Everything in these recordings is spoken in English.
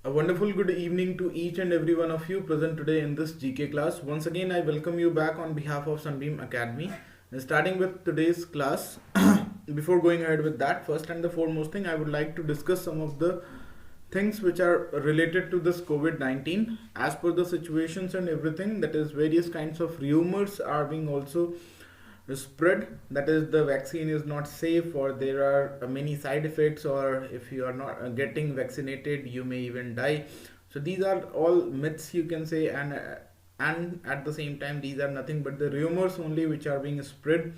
A wonderful good evening to each and every one of you present today in this GK class. Once again, I welcome you back on behalf of Sunbeam Academy. And starting with today's class, before going ahead with that, first and the foremost thing, I would like to discuss some of the things which are related to this COVID-19. As per the situations and everything, that is, various kinds of rumors are being also spread, that is the vaccine is not safe, or there are many side effects, or if you are not getting vaccinated you may even die. So these are all myths, you can say, and at the same time these are nothing but the rumors only which are being spread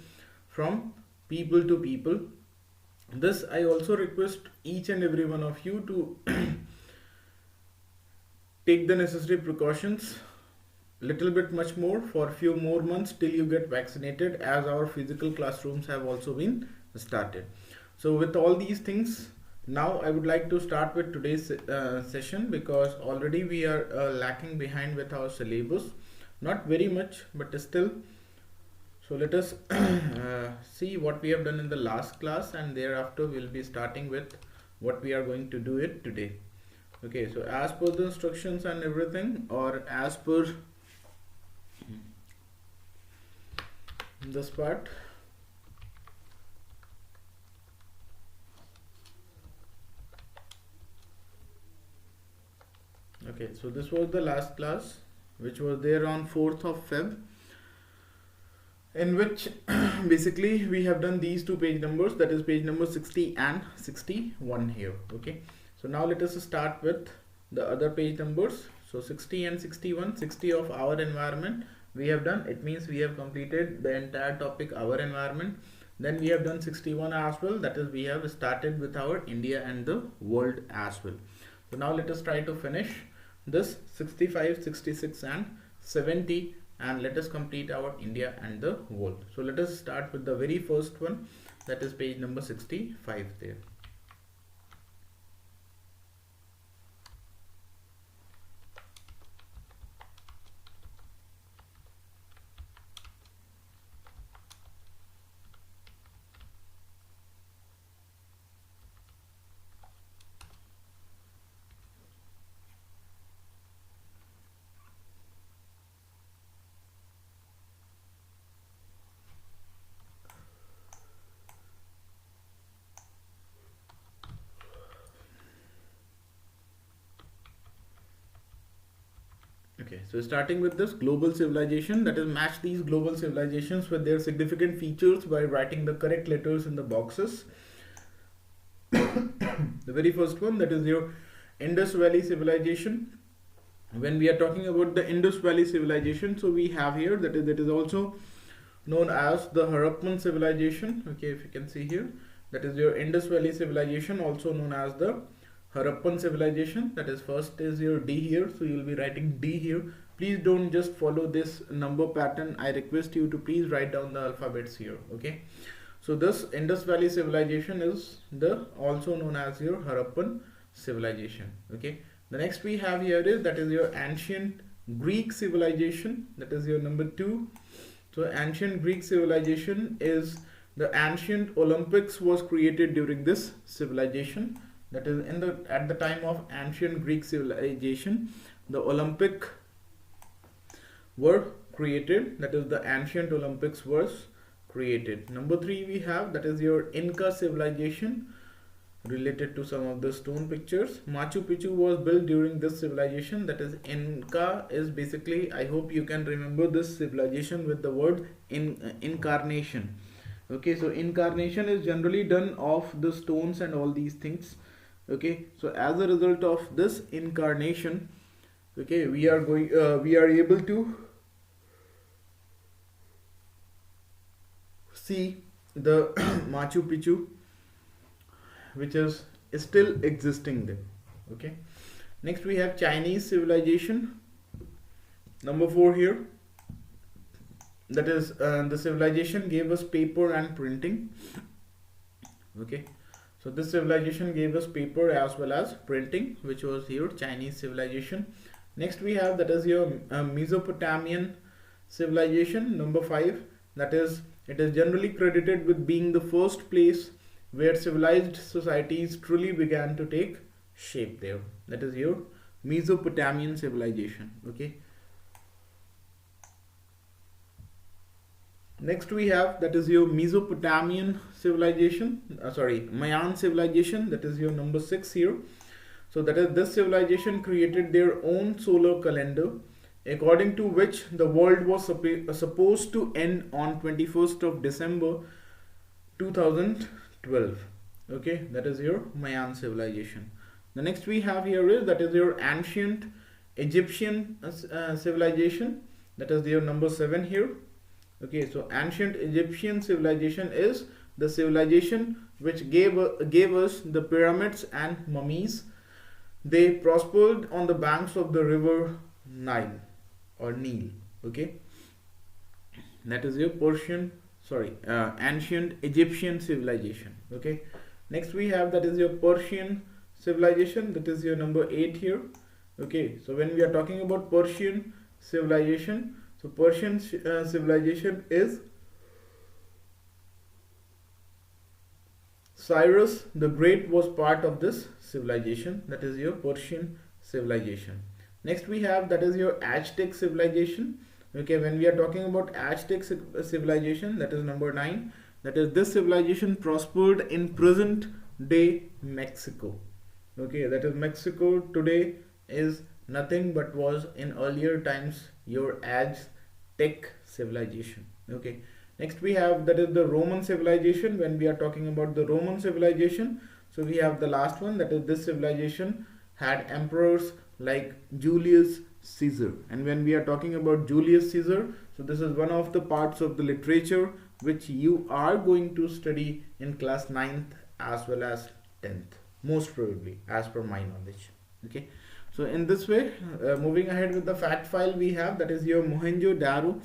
from people to people. This I also request each and every one of you to take the necessary precautions little bit much more for a few more months till you get vaccinated, as our physical classrooms have also been started. So with all these things, now I would like to start with today's session, because already we are lacking behind with our syllabus, not very much but still. So let us see what we have done in the last class, and thereafter we'll be starting with what we are going to do it today. Okay, so as per the instructions and everything, or as per this part, okay, so this was the last class which was there on 4th of Feb, in which basically we have done these two page numbers, that is page number 60 and 61 here. Okay, so now let us start with the other page numbers. So 60 and 61, 60 of our environment we have done, it means we have completed the entire topic our environment. Then we have done 61 as well, that is we have started with our India and the world as well. So now let us try to finish this 65, 66 and 70, and let us complete our India and the world. So let us start with the very first one, that is page number 65 there. Okay, so starting with this global civilization, that is match these global civilizations with their significant features by writing the correct letters in the boxes. The very first one, that is your Indus Valley civilization. When we are talking about the Indus Valley civilization, so we have here that is also known as the Harappan civilization. Okay, if you can see here, that is your Indus Valley civilization, also known as the Harappan civilization. That is, first is your D here, so you will be writing D here. Please don't just follow this number pattern, I request you to please write down the alphabets here. Okay, so this Indus Valley civilization is the also known as your Harappan civilization. Okay, the next we have here is, that is your ancient Greek civilization, that is your number 2. So ancient Greek civilization is the ancient Olympics was created during this civilization. That is at the time of ancient Greek civilization, the Olympic were created, that is the ancient Olympics was created. Number 3 we have, that is your Inca civilization, related to some of the stone pictures. Machu Picchu was built during this civilization, that is Inca is basically, I hope you can remember this civilization with the word incarnation. Okay, so incarnation is generally done of the stones and all these things. Okay, so as a result of this incarnation, okay, we are able to see the Machu Picchu, which is still existing there. Okay, next we have Chinese civilization, number 4 here, that is the civilization gave us paper and printing. Okay, so this civilization gave us paper as well as printing, which was here Chinese civilization. Next we have, that is your Mesopotamian civilization, number 5, that is it is generally credited with being the first place where civilized societies truly began to take shape there. That is your Mesopotamian civilization. Okay. Next we have, that is your Mesopotamian civilization, Mayan civilization, that is your number 6 here. So that is, this civilization created their own solar calendar, according to which the world was supposed to end on 21st of December 2012. Okay, that is your Mayan civilization. The next we have here is, that is your ancient Egyptian civilization, that is your number 7 here. Okay, so ancient Egyptian civilization is the civilization which gave us the pyramids and mummies. They prospered on the banks of the river Nile or Nile. Okay, that is your ancient Egyptian civilization. Okay, next we have, that is your Persian civilization, that is your number 8 here. Okay, so when we are talking about Persian civilization, so Persian civilization is Cyrus the Great was part of this civilization, that is your Persian civilization. Next we have, that is your Aztec civilization. Okay, when we are talking about Aztec civilization, that is number 9, that is, this civilization prospered in present day Mexico. Okay, that is, Mexico today is nothing but was in earlier times your Aztec civilization. Okay, next we have, that is the Roman civilization. When we are talking about the Roman civilization, so we have the last one, that is, this civilization had emperors like Julius Caesar. And when we are talking about Julius Caesar, so this is one of the parts of the literature which you are going to study in class 9th as well as 10th, most probably, as per my knowledge. Okay, so in this way, moving ahead with the fact file, we have, that is your Mohenjo-Daro.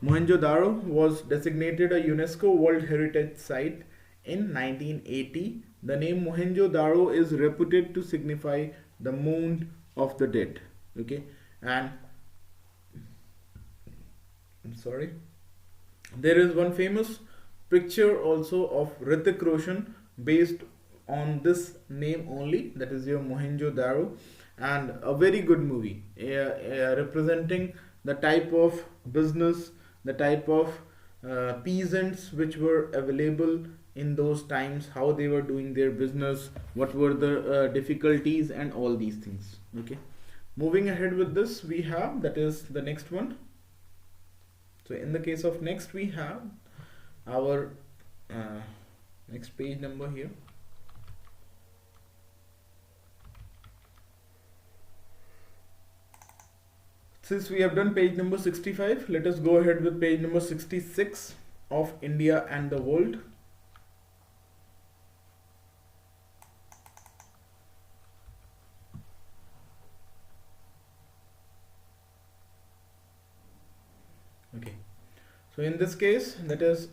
Mohenjo-Daro was designated a UNESCO World Heritage Site in 1980. The name Mohenjo-Daro is reputed to signify the mound of the dead. Okay, and there is one famous picture also of Hrithik Roshan based on this name only, that is your Mohenjo-Daro, and a very good movie representing the type of business, the type of peasants which were available in those times, how they were doing their business, what were the difficulties and all these things. Okay, moving ahead with this, we have, that is the next one. So in the case of next, we have our next page number here. Since we have done page number 65, let us go ahead with page number 66 of India and the world. Okay, so in this case, that is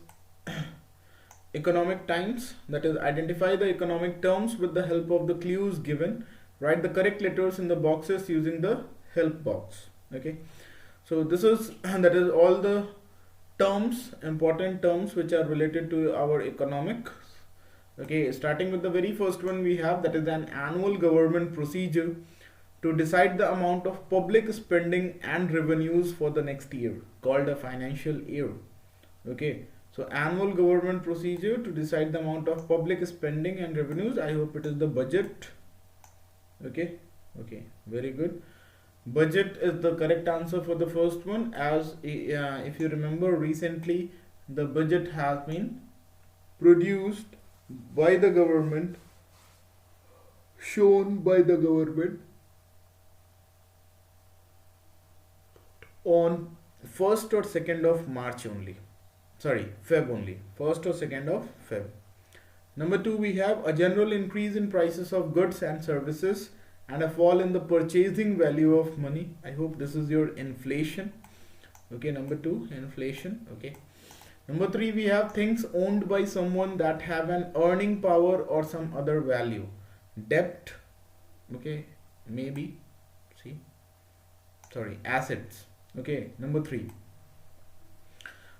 economic times, that is, identify the economic terms with the help of the clues given. Write the correct letters in the boxes using the help box. Okay, so this is that is all the terms, important terms which are related to our economics. Okay, starting with the very first one, we have, that is an annual government procedure to decide the amount of public spending and revenues for the next year, called a financial year. Okay, so annual government procedure to decide the amount of public spending and revenues. I hope it is the budget. Okay, very good. Budget is the correct answer for the first one, as if you remember, recently the budget has been produced by the government, shown by the government on 1st or 2nd of March only. Feb only. 1st or 2nd of Feb. Number 2, we have a general increase in prices of goods and services and a fall in the purchasing value of money. I hope this is your inflation. Okay, number 2, inflation. Okay. Number 3, we have things owned by someone that have an earning power or some other value. Debt. Okay, maybe. Assets. Okay, number 3.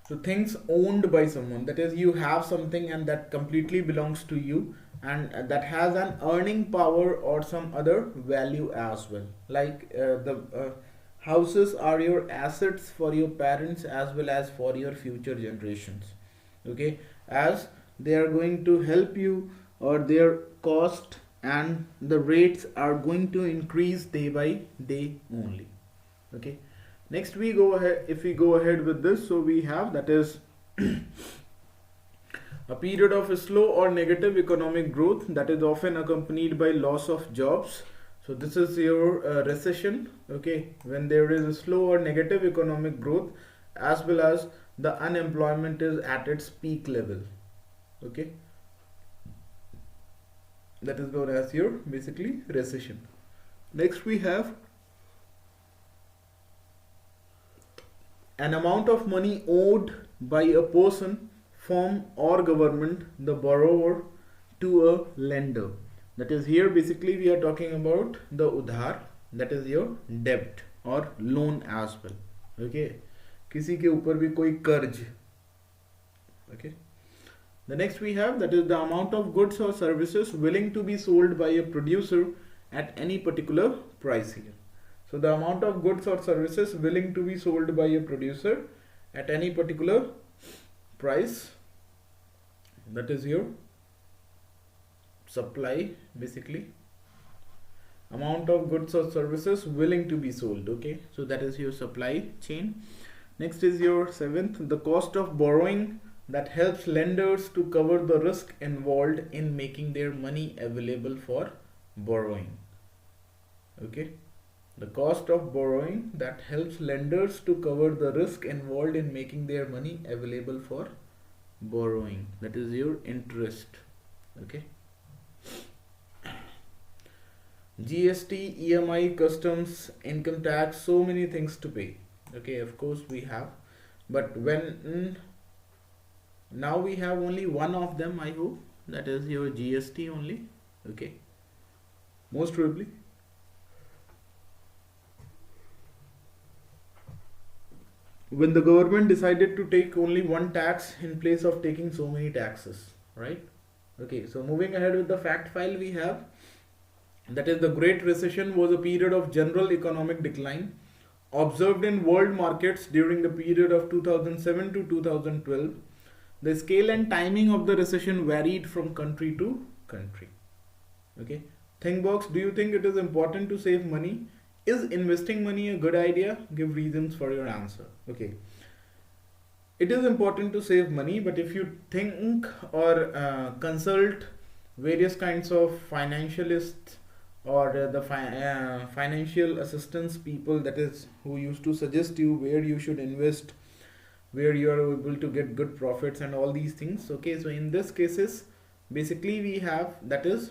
So things owned by someone, that is you have something and that completely belongs to you, and that has an earning power or some other value as well. Like the houses are your assets for your parents as well as for your future generations. Okay, as they are going to help you, or their cost and the rates are going to increase day by day only. Okay, next we go ahead, if we go ahead with this, so we have that is a period of slow or negative economic growth that is often accompanied by loss of jobs. So this is your recession. Okay, when there is a slow or negative economic growth as well as the unemployment is at its peak level. Okay, that is known as your basically recession. Next we have an amount of money owed by a person, firm or government, the borrower, to a lender. That is here basically we are talking about the udhar, that is your debt or loan as well. Okay, किसी के ऊपर भी कोई कर्ज. Okay, the next we have that is the amount of goods or services willing to be sold by a producer at any particular price here. So the amount of goods or services willing to be sold by a producer at any particular price, that is your supply basically. Amount of goods or services willing to be sold. Okay, so that is your supply chain. Next is your seventh, the cost of borrowing that helps lenders to cover the risk involved in making their money available for borrowing. Okay, the cost of borrowing that helps lenders to cover the risk involved in making their money available for borrowing, that is your interest. Okay, GST, EMI, customs, income tax, so many things to pay. Okay, of course we have, but when now we have only one of them, I hope, that is your GST only. Okay, most probably. When the government decided to take only one tax in place of taking so many taxes, right? Okay, so moving ahead with the fact file we have, that is the Great Recession was a period of general economic decline observed in world markets during the period of 2007 to 2012. The scale and timing of the recession varied from country to country. Okay, think box, do you think it is important to save money? Is investing money a good idea? Give reasons for your answer. Okay, it is important to save money, but if you think or consult various kinds of financialists or the financial assistance people, that is who used to suggest you where you should invest, where you are able to get good profits and all these things. Okay, so in this cases basically we have that is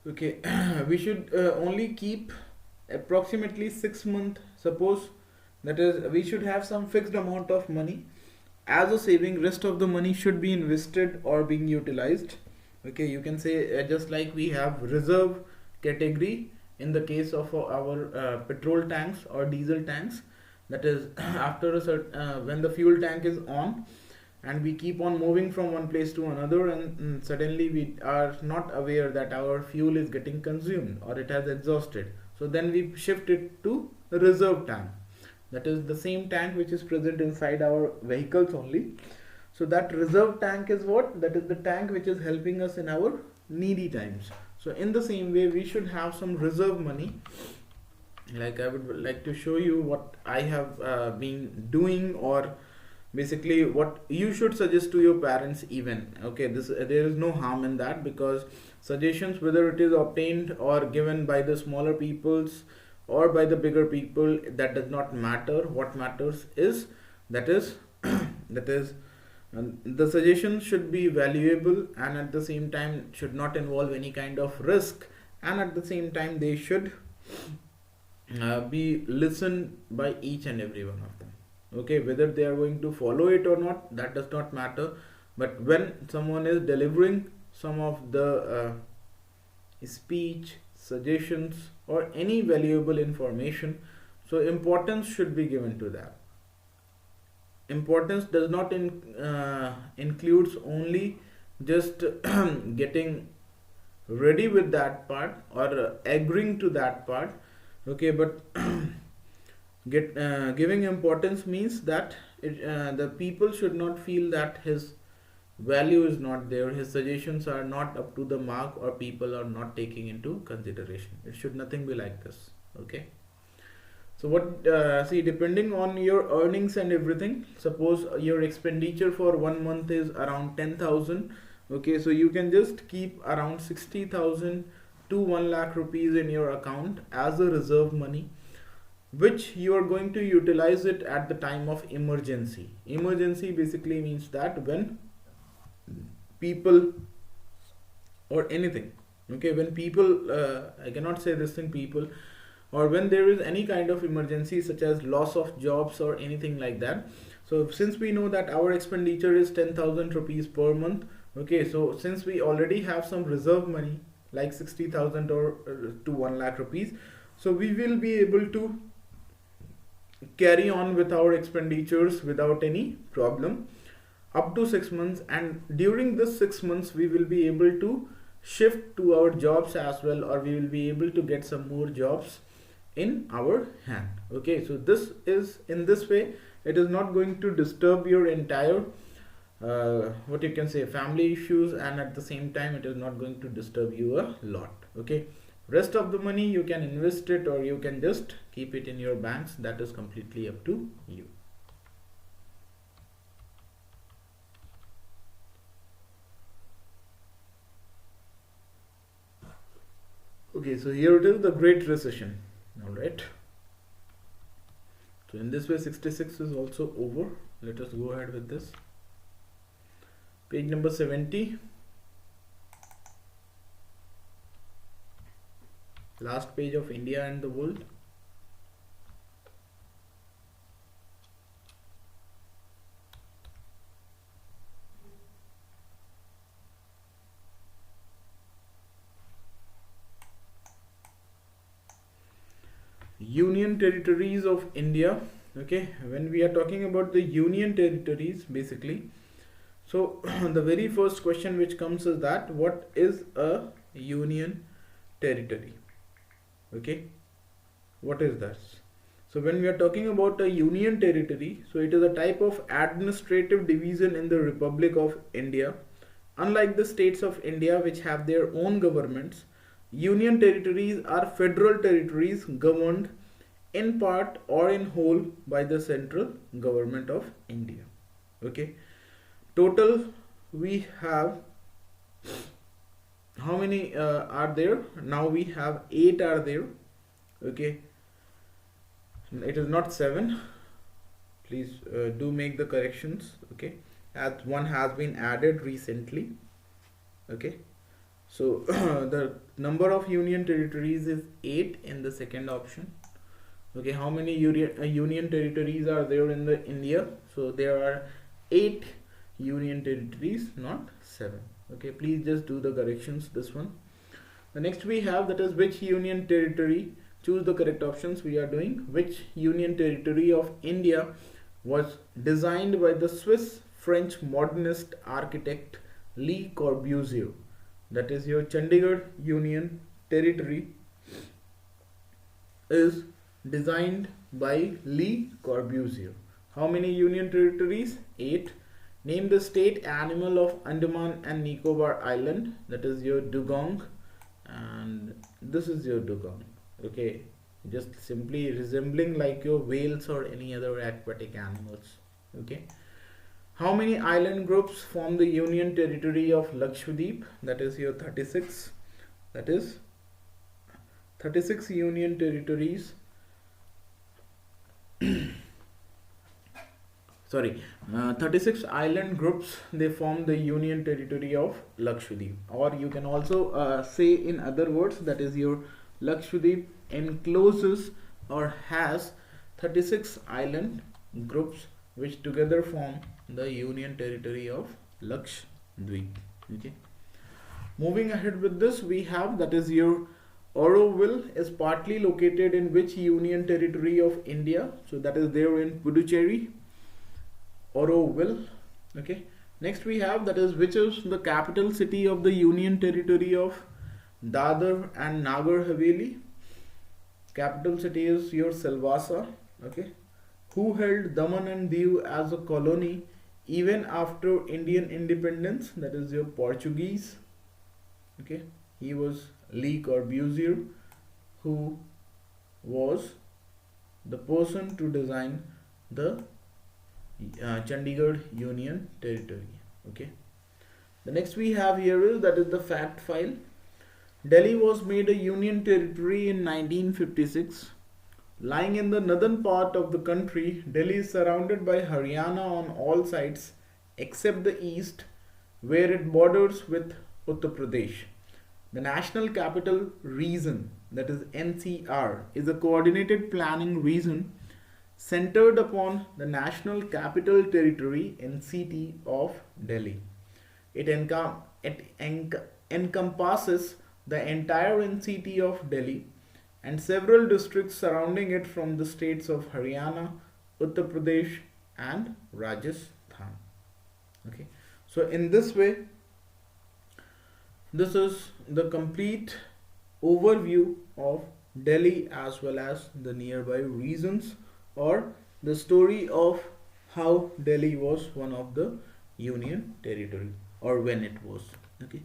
okay we should only keep approximately 6 months, suppose, that is we should have some fixed amount of money as a saving. Rest of the money should be invested or being utilized. Okay, you can say just like we have reserve category in the case of our petrol tanks or diesel tanks, that is after a certain when the fuel tank is on and we keep on moving from one place to another, and suddenly we are not aware that our fuel is getting consumed or it has exhausted, so then we shift it to the reserve tank. That is the same tank which is present inside our vehicles only. So that reserve tank is what? That is the tank which is helping us in our needy times. So in the same way we should have some reserve money. Like I would like to show you what I have been doing, or basically what you should suggest to your parents even. Okay, this there is no harm in that, because suggestions, whether it is obtained or given by the smaller peoples or by the bigger people, that does not matter. What matters is that is that is the suggestion should be valuable, and at the same time should not involve any kind of risk, and at the same time they should be listened by each and every one of them. Okay, whether they are going to follow it or not, that does not matter, but when someone is delivering some of the speech, suggestions or any valuable information, So importance should be given to that. Importance does not includes only just getting ready with that part or agreeing to that part, okay, but giving importance means that the people should not feel that his value is not there, his suggestions are not up to the mark, or people are not taking into consideration. It should nothing be like this, okay. So what see, depending on your earnings and everything, suppose your expenditure for 1 month is around 10,000, okay, so you can just keep around 60,000 to 1 lakh rupees in your account as a reserve money, which you are going to utilize it at the time of emergency. Emergency basically means that when people or anything, okay, when people I cannot say this thing, people, or when there is any kind of emergency such as loss of jobs or anything like that. So since we know that our expenditure is 10,000 rupees per month, okay, so since we already have some reserve money like 60,000 or to 1 lakh rupees, so we will be able to carry on with our expenditures without any problem up to 6 months, and during this 6 months we will be able to shift to our jobs as well, or we will be able to get some more jobs in our hand, okay. So this is, in this way, it is not going to disturb your entire what you can say, family issues, and at the same time it is not going to disturb you a lot, okay. Rest of the money you can invest it, or you can just keep it in your banks. That is completely up to you. Okay, so here it is, the Great Recession. All right. So in this way, 66 is also over. Let us go ahead with this. Page number 70. Last page of India and the world. Union territories of India. Okay, when we are talking about the union territories, basically, so the very first question which comes is that what is a union territory? Okay, what is that? So when we are talking about a union territory, so it is a type of administrative division in the Republic of India. Unlike the states of India which have their own governments, union territories are federal territories governed in part or in whole by the central government of India. Okay, total we have, how many are there? Now we have 8 are there. Okay, it is not 7. Please do make the corrections. Okay, as one has been added recently. Okay, so the number of union territories is 8 in the second option. Okay, how many union territories are there in the India? So there are 8 union territories, not 7. Okay, please just do the corrections, this one. The next we have, that is which union territory, choose the correct options. We are doing which union territory of India was designed by the Swiss French modernist architect Le Corbusier. That is your Chandigarh Union Territory is designed by Le Corbusier. How many union territories? 8. Name the state animal of Andaman and Nicobar Island. That is your dugong, and this is your dugong. Okay, just simply resembling like your whales or any other aquatic animals. Okay, how many island groups form the union territory of Lakshadweep? That is your 36. That is 36 union territories. Sorry, 36 island groups, they form the union territory of Lakshadweep. Or you can also say in other words, that is your Lakshadweep encloses or has 36 island groups which together form the union territory of Lakshadweep. Okay, moving ahead with this, we have, that is your Auroville is partly located in which union territory of India? So that is there in Puducherry. Auroville. Okay. Next we have, that is, which is the capital city of the union territory of Dadar and Nagar Haveli? Capital city is your Silvassa. Okay. Who held Daman and Diu as a colony even after Indian independence? That is your Portuguese. Okay. He was Le Corbusier, who was the person to design the Chandigarh Union Territory. Okay. The next we have here is, that is the fact file. Delhi was made a union territory in 1956. Lying in the northern part of the country, Delhi is surrounded by Haryana on all sides except the east, where it borders with Uttar Pradesh. The National Capital Region, that is NCR, is a coordinated planning region centered upon the National Capital Territory (NCT) of Delhi. It encompasses the entire NCT of Delhi and several districts surrounding it from the states of Haryana, Uttar Pradesh, and Rajasthan. Okay, so in this way, this is the complete overview of Delhi as well as the nearby regions, or the story of how Delhi was one of the union territory, or when it was. Okay,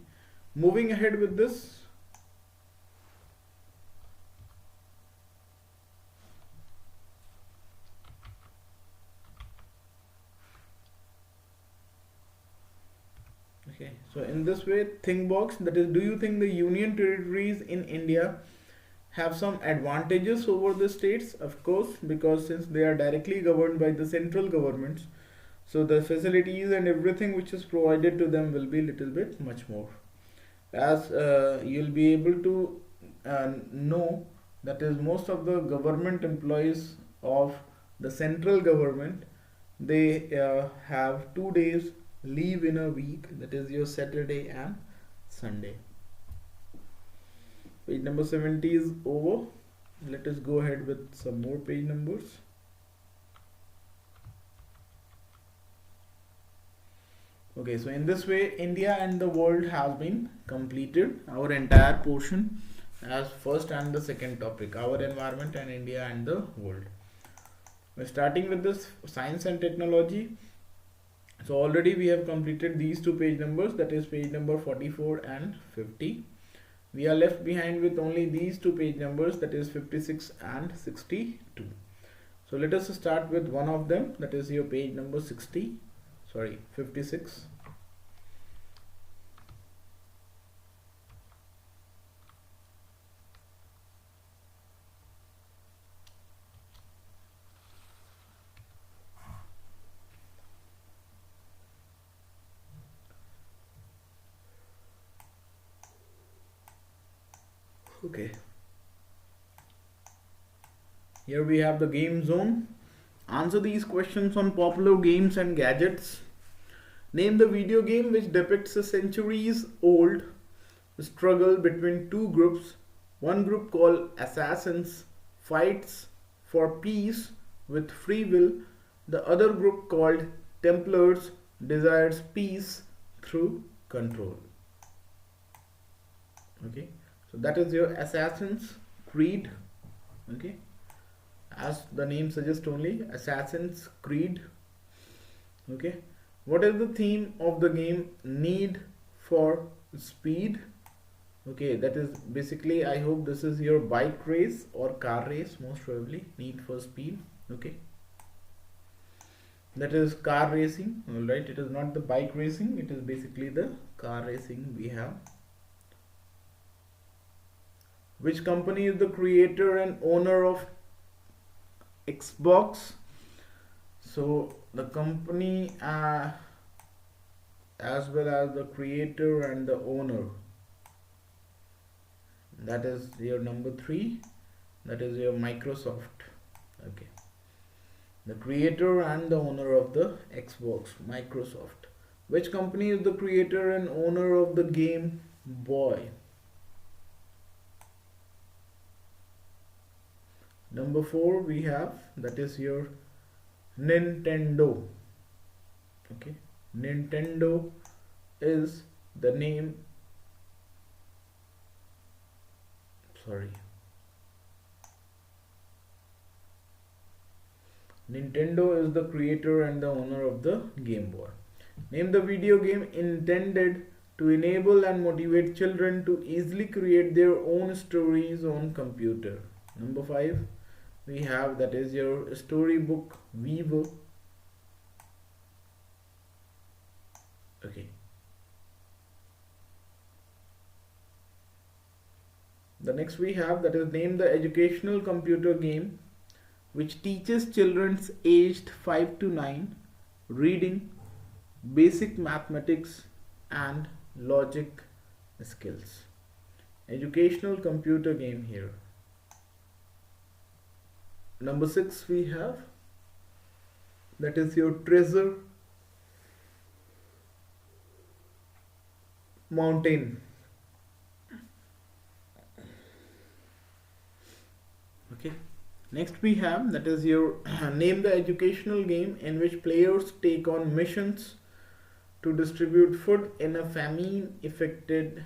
moving ahead with this. Okay, so in this way, think box, that is, do you think the union territories in India have some advantages over the states? Of course, because since they are directly governed by the central governments, so the facilities and everything which is provided to them will be little bit much more. As you'll be able to know, that is, most of the government employees of the central government, they have 2 days leave in a week, that is your Saturday and Sunday. Page number 70 is over. Let us go ahead with some more page numbers. Okay, so in this way, India and the world has been completed. Our entire portion as first and the second topic, our environment and India and the world. We're starting with this science and technology. So already we have completed these 2 page numbers, that is page number 44 and 50. We are left behind with only these 2 page numbers, that is 56 and 62. So let us start with one of them, that is your page number 56. Okay, here we have the game zone. Answer these questions on popular games and gadgets. Name the video game which depicts a centuries old struggle between 2 groups. One group called Assassins fights for peace with free will. The other group called Templars desires peace through control. Okay, so that is your Assassin's Creed. Okay, as the name suggests only, Assassin's Creed. Okay, what is the theme of the game? Need for Speed. Okay, that is basically, I hope this is your bike race or car race, most probably. Need for Speed. Okay, that is car racing. All right, it is not the bike racing, it is basically the car racing we have. Which company is the creator and owner of Xbox? So the company as well as the creator and the owner, that is your number 3, that is your Microsoft. Okay, the creator and the owner of the Xbox, Microsoft. Which company is the creator and owner of the Game Boy? Number 4 we have, that is your Nintendo. Okay, Nintendo is the name, sorry, Nintendo is the creator and the owner of the Game Boy. Name the video game intended to enable and motivate children to easily create their own stories on computer. Number 5 we have, that is your Storybook Weaver. Okay. The next we have, that is name the educational computer game which teaches children aged 5 to 9 reading, basic mathematics and logic skills. Educational computer game here. Number 6 we have, that is your Treasure Mountain. Okay. Next we have, that is your name the educational game in which players take on missions to distribute food in a famine affected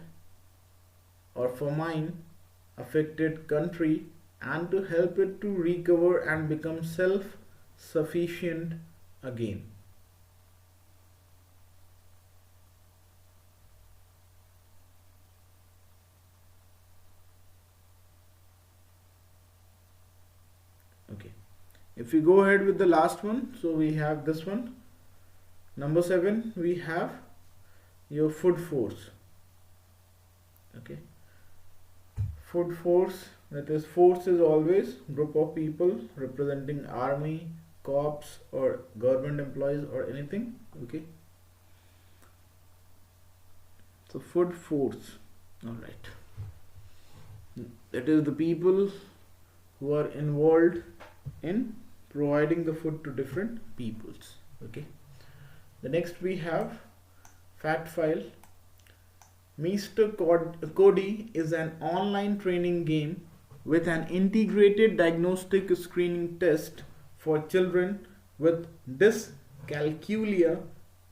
country and to help it to recover and become self-sufficient again. Okay, if we go ahead with the last one, so we have this one. Number 7 we have your Food Force. Okay, Food Force, that is, force is always group of people representing army, cops or government employees or anything. Okay, so Food Force, all right, that is the people who are involved in providing the food to different peoples. Okay, the next we have Fact File. Mr. Cody is an online training game with an integrated diagnostic screening test for children with dyscalculia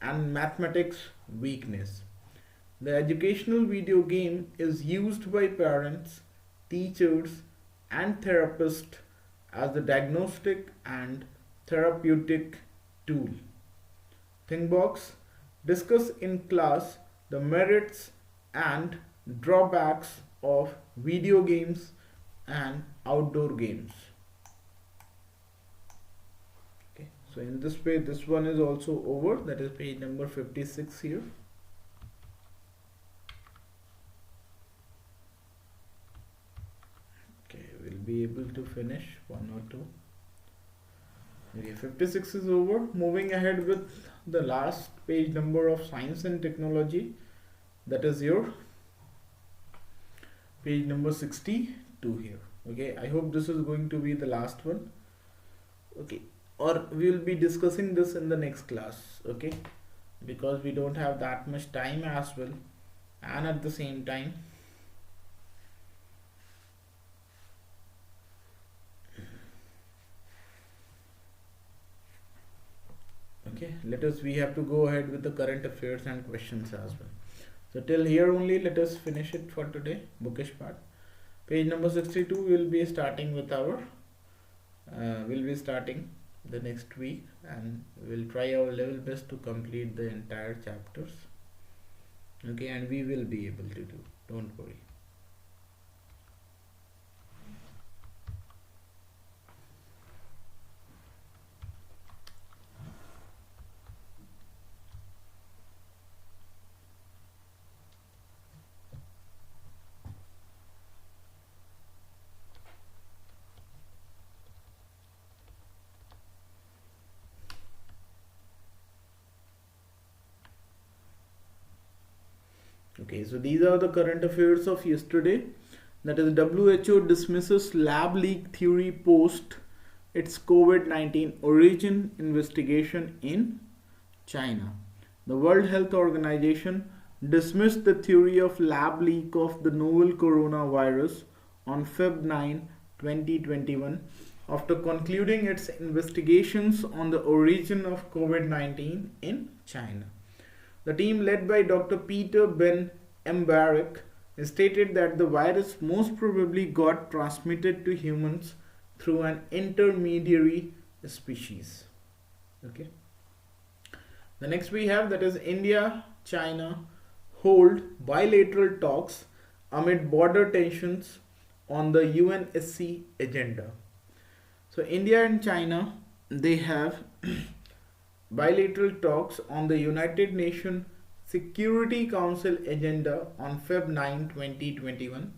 and mathematics weakness. The educational video game is used by parents, teachers, and therapists as the diagnostic and therapeutic tool. Thinkbox discuss in class the merits and drawbacks of video games and outdoor games. Okay, so in this page, this one is also over, that is page number 56 here. Okay, we'll be able to finish one or two. Okay, 56 is over. Moving ahead with the last page number of Science and Technology, that is your page number 62 here. Okay, I hope this is going to be the last one. Okay, or we will be discussing this in the next class. Okay, because we don't have that much time as well, and at the same time okay, we have to go ahead with the current affairs and questions as well. So till here only, let us finish it for today, bookish part. Page number 62 will be starting with our will be starting the next week, and we'll try our level best to complete the entire chapters. Okay, and we will be able to do, don't worry. Okay, so these are the current affairs of yesterday. That is, WHO dismisses lab leak theory post its COVID-19 origin investigation in China. The World Health Organization dismissed the theory of lab leak of the novel coronavirus on Feb 9, 2021 after concluding its investigations on the origin of COVID-19 in China. The team led by Dr. Peter Ben Embarek stated that the virus most probably got transmitted to humans through an intermediary species. Okay. The next we have, that is India, China hold bilateral talks amid border tensions on the UNSC agenda. So India and China, they have bilateral talks on the United Nations Security Council agenda on Feb 9, 2021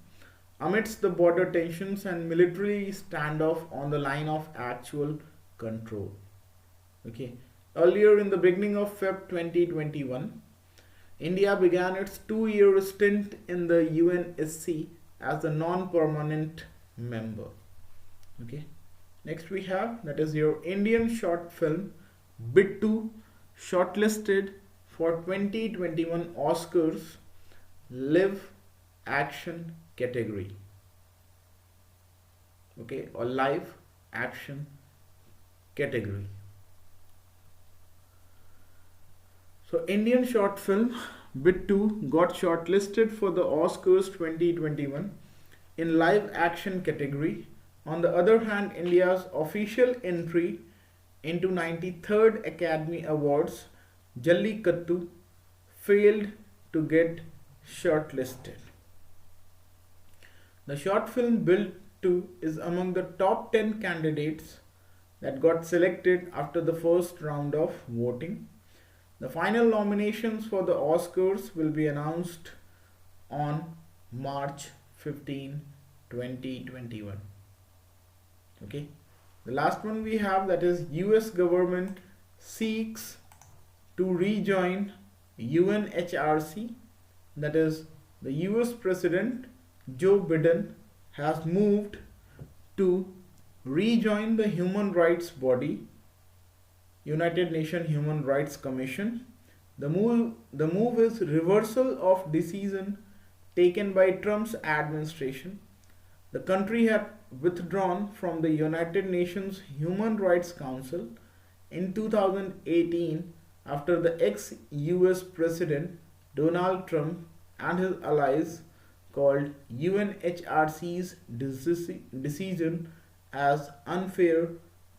amidst the border tensions and military standoff on the line of actual control. Okay. Earlier in the beginning of Feb 2021, India began its 2-year stint in the UNSC as a non-permanent member. Okay. Next we have, that is your Indian short film Bittu, shortlisted for 2021 Oscars live action category. Okay, or live action category. So Indian short film Bittu got shortlisted for the Oscars 2021 in live action category. On the other hand, India's official entry into 93rd Academy Awards Jallikattu failed to get shortlisted. The short film Bittu is among the top 10 candidates that got selected after the first round of voting. The final nominations for the Oscars will be announced on March 15, 2021. Okay. The last one we have, that is US government seeks to rejoin UNHRC. That is, the US President Joe Biden has moved to rejoin the human rights body United Nations Human Rights Commission. The move is reversal of decision taken by Trump's administration. The country had withdrawn from the United Nations Human Rights Council in 2018 after the ex-US President Donald Trump and his allies called UNHRC's decision as unfair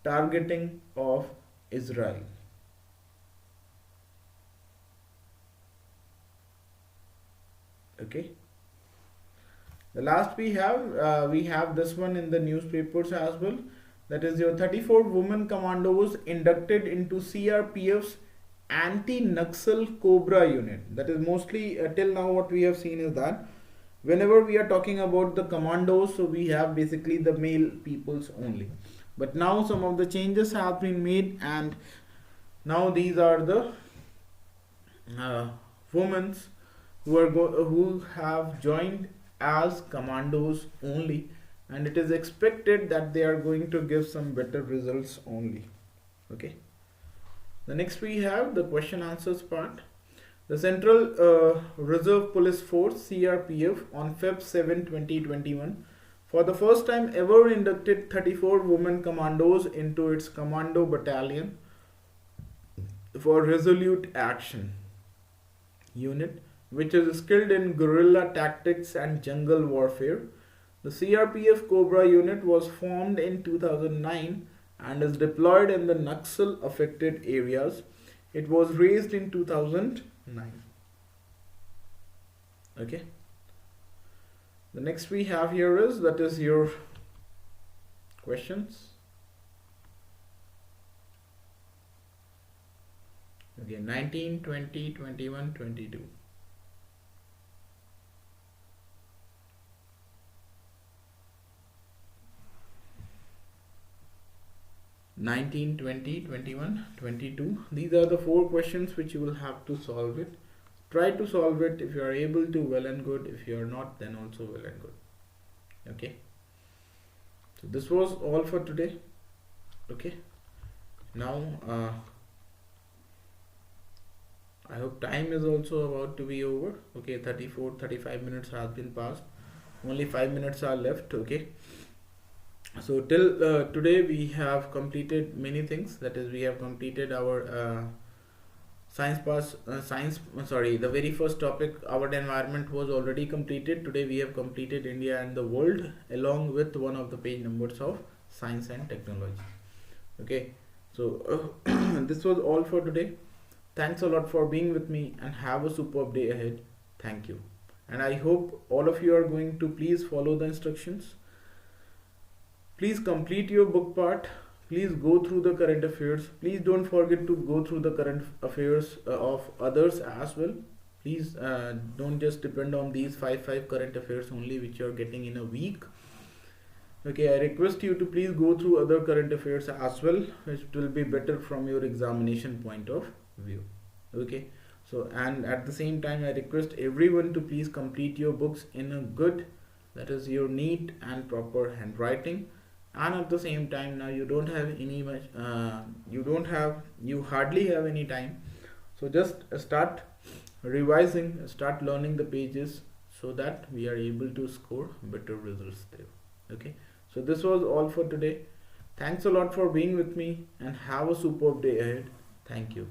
targeting of Israel. Okay. The last we have this one in the newspapers as well. That is your 34 women commandos inducted into CRPF's anti-Naxal Cobra unit. That is mostly till now what we have seen is that whenever we are talking about the commandos, so we have basically the male peoples only. But now some of the changes have been made, and now these are the women who have joined as commandos only, and it is expected that they are going to give some better results only. Okay. The next we have the question answers part. The Central Reserve Police Force CRPF on Feb 7, 2021 for the first time ever inducted 34 women commandos into its commando battalion for Resolute Action Unit, which is skilled in guerrilla tactics and jungle warfare. The CRPF Cobra unit was formed in 2009 and is deployed in the Naxal affected areas. It was raised in 2009. Okay. The next we have here is, that is your questions. Okay, 19, 20, 21, 22. 19, 20, 21, 22. These are the 4 questions which you will have to solve it. Try to solve it. If you are able to, well and good. If you are not, then also well and good. Okay. So this was all for today. Okay. Now, I hope time is also about to be over. Okay, 35 minutes has been passed. Only 5 minutes are left. Okay. So till today we have completed many things. That is, we have completed our science pass science sorry, the very first topic, our environment, was already completed. Today we have completed India and the world, along with one of the page numbers of science and technology. Okay, so this was all for today. Thanks a lot for being with me, and have a superb day ahead. Thank you. And I hope all of you are going to please follow the instructions. Please complete your book part. Please go through the current affairs. Please don't forget to go through the current affairs of others as well. Please don't just depend on these five current affairs only, which you are getting in a week. Okay, I request you to please go through other current affairs as well, which will be better from your examination point of view. Okay, so and at the same time, I request everyone to please complete your books in a good, that is your neat and proper handwriting. And at the same time, now you don't have any much you hardly have any time, so just start revising, start learning the pages, so that we are able to score better results there. Okay, so this was all for today. Thanks a lot for being with me, and have a superb day ahead. Thank you.